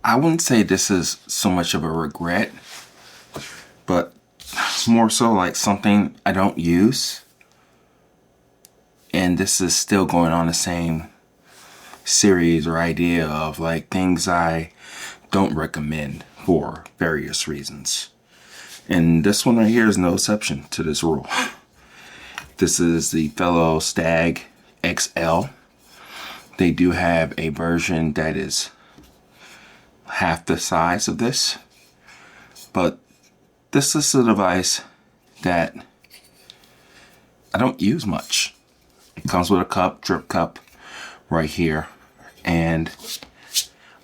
I wouldn't say this is so much of a regret, but more so like something I don't use. And this is still going on the same series or idea of like things I don't recommend for various reasons. And this one right here is no exception to this rule. This is the Fellow Stag XL. They do have a version that is half the size of this, but this is a device that I don't use much. It comes with a cup, drip cup right here, and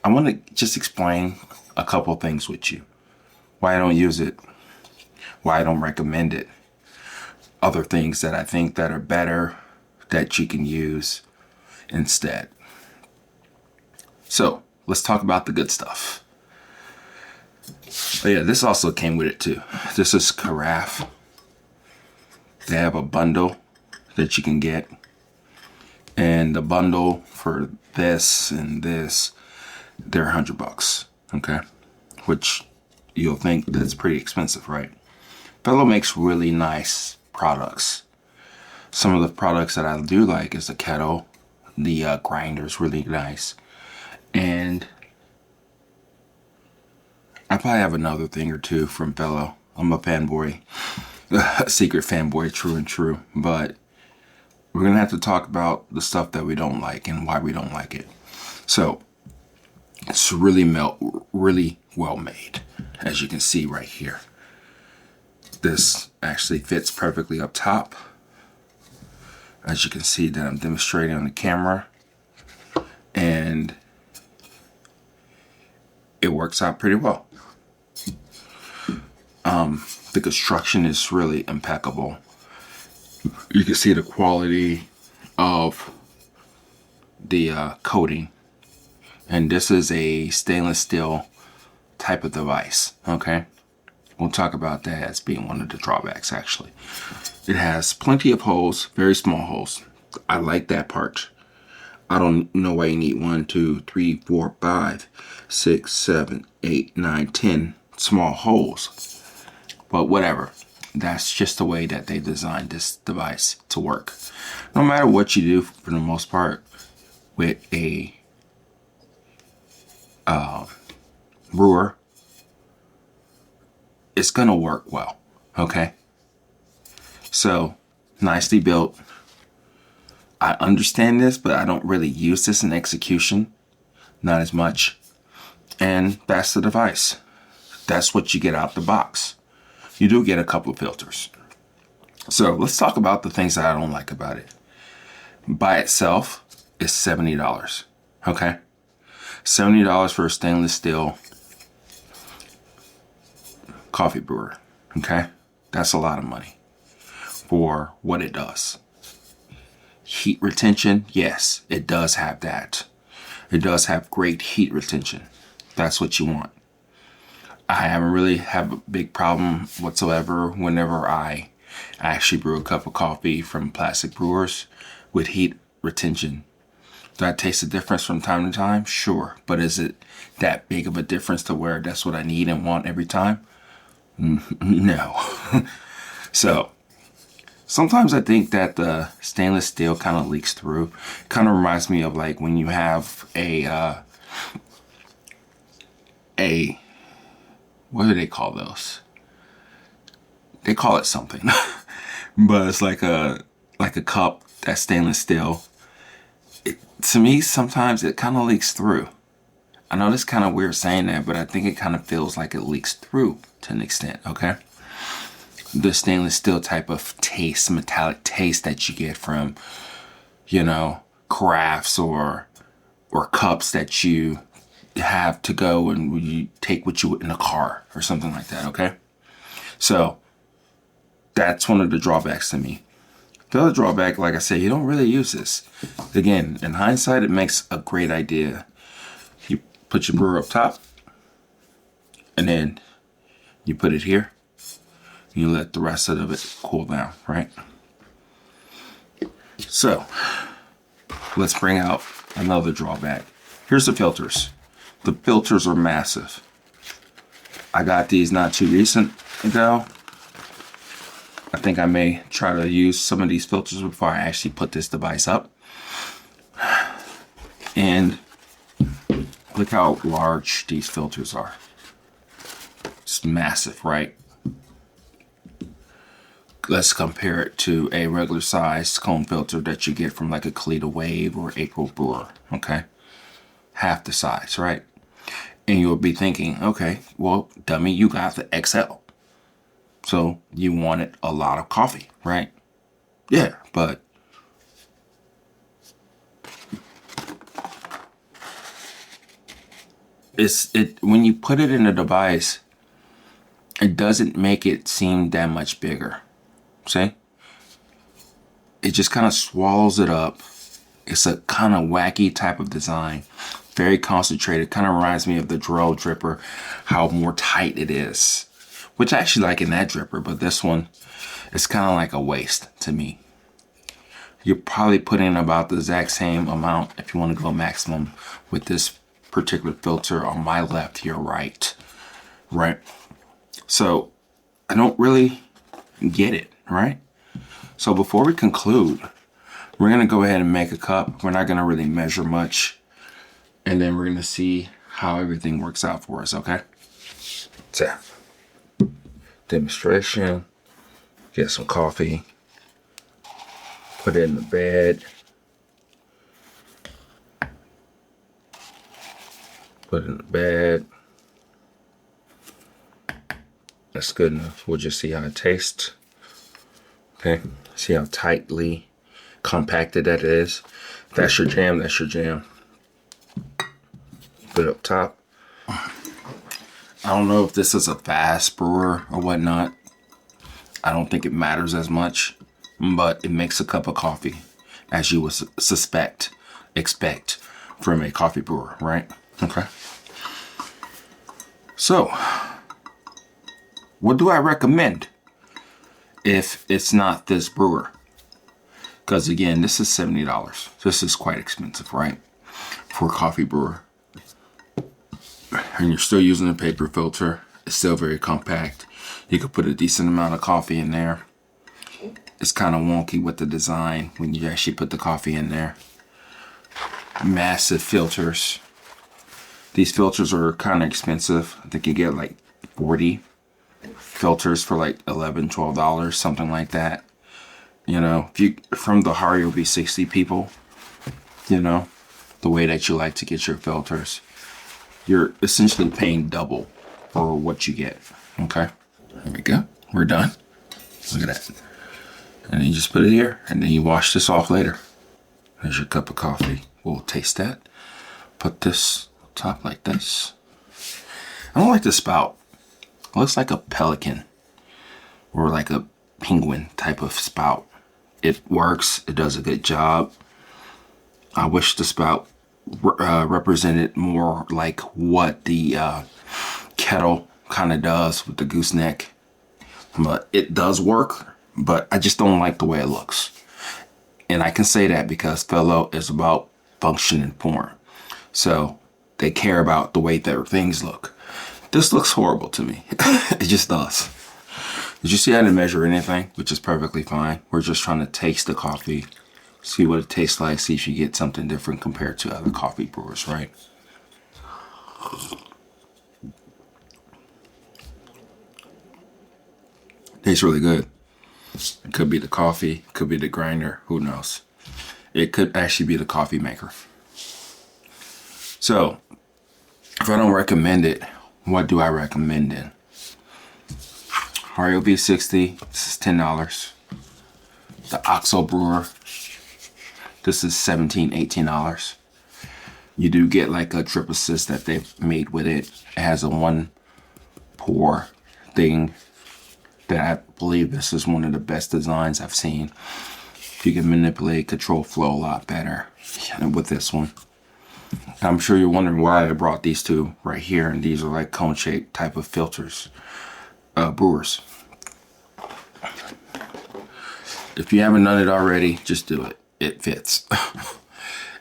I want to just explain a couple things with you. Why I don't use it, why I don't recommend it, other things that I think that are better that you can use instead. So let's talk about the good stuff. Oh yeah, this also came with it too. This is carafe. They have a bundle that you can get, and the bundle for this and this, they're $100, okay? Which you'll think that's pretty expensive, right? Fellow makes really nice products. Some of the products that I do like is the kettle. The grinder is really nice. And I probably have another thing or two from Fellow. I'm a fanboy, a secret fanboy, true and true. But we're gonna have to talk about the stuff that we don't like and why we don't like it. So it's really well made, as you can see right here. This actually fits perfectly up top, as you can see that I'm demonstrating on the camera, and it works out pretty well. The construction is really impeccable. You can see the quality of the coating, and this is a stainless steel type of device, okay? We'll talk about that as being one of the drawbacks. Actually, it has plenty of holes, very small holes. I like that part. I don't know why you need 1, 2, 3, 4, 5, 6, 7, 8, 9, 10 small holes. But whatever. That's just the way that they designed this device to work. No matter what you do, for the most part, with a brewer, it's gonna work well, okay? So, nicely built. I understand this, but I don't really use this in execution. Not as much. And that's the device. That's what you get out the box. You do get a couple of filters. So let's talk about the things that I don't like about it. By itself, it's $70, okay? $70 for a stainless steel coffee brewer, okay? That's a lot of money for what it does. Heat retention, yes, it does have that. It does have great heat retention. That's what you want. I haven't really have a big problem whatsoever whenever I actually brew a cup of coffee from plastic brewers with heat retention. Do I taste a difference from time to time? Sure. But is it that big of a difference to where that's what I need and want every time? No. So sometimes I think that the stainless steel kind of leaks through. Kind of reminds me of like when you have a what do they call those? They call it something, but it's like a cup that's stainless steel. To me, sometimes it kind of leaks through. I know this is kind of weird saying that, but I think it kind of feels like it leaks through to an extent, okay? The stainless steel type of taste, metallic taste that you get from, you know, carafes or cups that you have to go and you take with you in a car or something like that, okay? So that's one of the drawbacks to me. The other drawback, like I said, you don't really use this. Again, in hindsight, it makes a great idea. You put your brewer up top, and then you put it here. You let the rest of it cool down, right? So let's bring out another drawback. Here's the filters. The filters are massive. I got these not too recent ago. I think I may try to use some of these filters before I actually put this device up. And look how large these filters are. It's massive, right? Let's compare it to a regular size cone filter that you get from like a Kalita Wave or April Brewer, okay? Half the size, right? And you'll be thinking, okay, well, dummy, you got the XL. So you wanted a lot of coffee, right? Yeah, but when you put it in a device, it doesn't make it seem that much bigger. See? It just kind of swallows it up. It's a kind of wacky type of design. Very concentrated. Kind of reminds me of the drill dripper, how more tight it is. Which I actually like in that dripper, but this one is kind of like a waste to me. You're probably putting in about the exact same amount if you want to go maximum with this particular filter on my left, your right. Right? So I don't really get it, right? So before we conclude, we're going to go ahead and make a cup. We're not going to really measure much. And then we're going to see how everything works out for us, okay? So, demonstration. Get some coffee. Put it in the bed. Put it in the bed. That's good enough. We'll just see how it tastes. Okay, see how tightly compacted that is. If that's your jam, that's your jam. Put it up top. I don't know if this is a fast brewer or whatnot. I don't think it matters as much, but it makes a cup of coffee, as you would expect from a coffee brewer, right? Okay. So, what do I recommend if it's not this brewer? Because again, this is $70. This is quite expensive, right? For a coffee brewer. And you're still using a paper filter. It's still very compact. You could put a decent amount of coffee in there. It's kind of wonky with the design when you actually put the coffee in there. Massive filters. These filters are kind of expensive. I think you get like 40 filters for like $11, $12, something like that. You know, if you from the Hario V60 people, you know, the way that you like to get your filters, you're essentially paying double for what you get. Okay, there we go. We're done. Look at that. And then you just put it here, and then you wash this off later. There's your cup of coffee. We'll taste that. Put this top like this. I don't like the spout. It looks like a pelican or like a penguin type of spout. It works. It does a good job. I wish the spout represented more like what the kettle kind of does with the gooseneck. But it does work, but I just don't like the way it looks. And I can say that because Fellow is about function and form. So they care about the way their things look. This looks horrible to me. It just does. Did you see I didn't measure anything? Which is perfectly fine. We're just trying to taste the coffee. See what it tastes like. See if you get something different compared to other coffee brewers, right? Tastes really good. It could be the coffee. Could be the grinder. Who knows? It could actually be the coffee maker. So, if I don't recommend it, what do I recommend then? Hario V60, this is $10. The OXO brewer, this is $17, $18. You do get like a drip assist that they've made with it. It has a one pour thing that I believe this is one of the best designs I've seen. You can manipulate, control flow a lot better with this one. I'm sure you're wondering why I brought these two right here, and these are like cone-shaped type of filters, brewers. If you haven't done it already, just do it. It fits.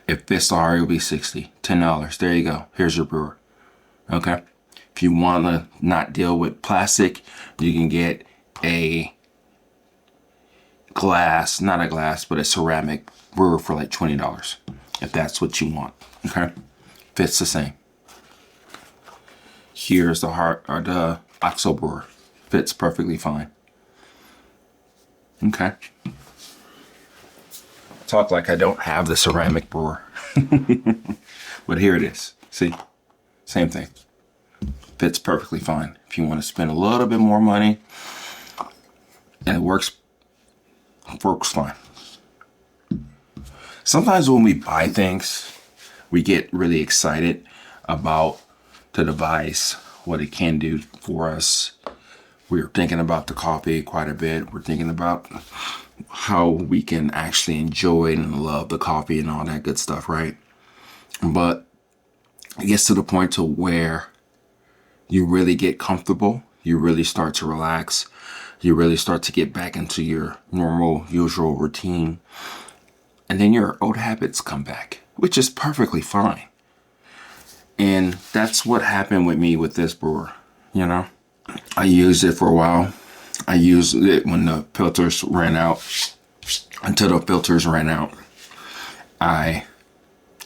It fits the Hario V60. $10. There you go. Here's your brewer. Okay. If you want to not deal with plastic, you can get a glass, not a glass, but a ceramic brewer for like $20 if that's what you want. Okay. Fits the same. Here's the heart or the OXO brewer. Fits perfectly fine. Okay. Talk like I don't have the ceramic brewer. But here it is. See? Same thing. Fits perfectly fine. If you want to spend a little bit more money, and it works fine. Sometimes when we buy things, we get really excited about the device, what it can do for us. We're thinking about the coffee quite a bit. We're thinking about how we can actually enjoy and love the coffee and all that good stuff, right? But it gets to the point to where you really get comfortable. You really start to relax. You really start to get back into your normal, usual routine. And then your old habits come back, which is perfectly fine. And that's what happened with me with this brewer, you know? I used it for a while. I used it when the filters ran out. Until the filters ran out, I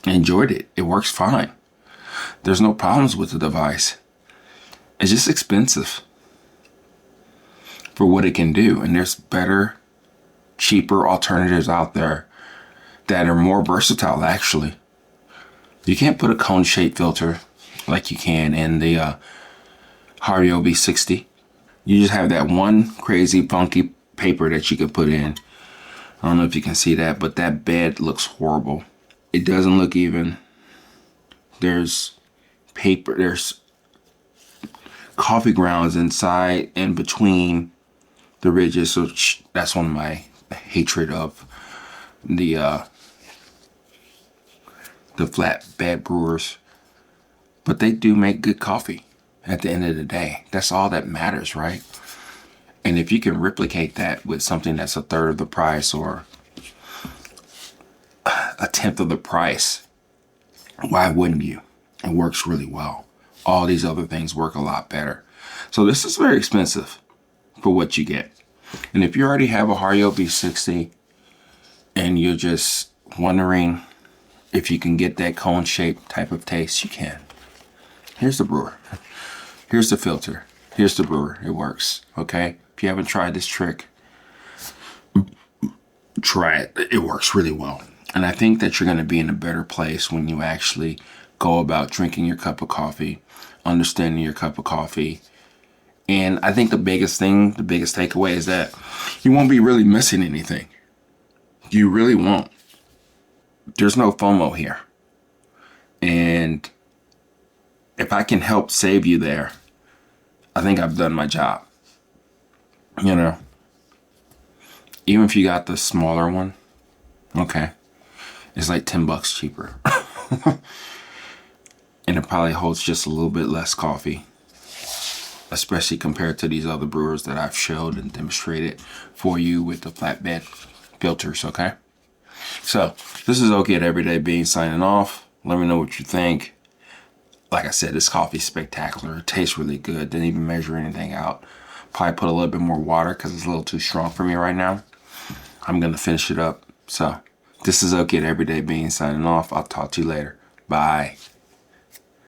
enjoyed it. It works fine. There's no problems with the device. It's just expensive for what it can do. And there's better, cheaper alternatives out there that are more versatile, actually. You can't put a cone-shaped filter like you can in the Hario V60. You just have that one crazy funky paper that you could put in. I don't know if you can see that, but that bed looks horrible. It doesn't look even. There's paper, there's coffee grounds inside and between the ridges. So that's one of my hatred of the flatbed brewers. But they do make good coffee at the end of the day. That's all that matters, right? And if you can replicate that with something that's a third of the price or a tenth of the price, why wouldn't you? It works really well. All these other things work a lot better. So this is very expensive for what you get. And if you already have a Hario V60 and you're just wondering if you can get that cone-shaped type of taste, you can. Here's the brewer. Here's the filter. Here's the brewer. It works, okay? If you haven't tried this trick, try it. It works really well. And I think that you're going to be in a better place when you actually go about drinking your cup of coffee, understanding your cup of coffee. And I think the biggest takeaway is that you won't be really missing anything. You really won't. There's no FOMO here. And if I can help save you there, I think I've done my job. You know, even if you got the smaller one, okay, it's like $10 cheaper. And it probably holds just a little bit less coffee, especially compared to these other brewers that I've showed and demonstrated for you with the flatbed filters, okay? So this is OK at Everyday Beans signing off. Let me know what you think. Like I said, this coffee's spectacular. It tastes really good. Didn't even measure anything out. Probably put a little bit more water because it's a little too strong for me right now. I'm going to finish it up. So this is OK at Everyday Beans signing off. I'll talk to you later. Bye.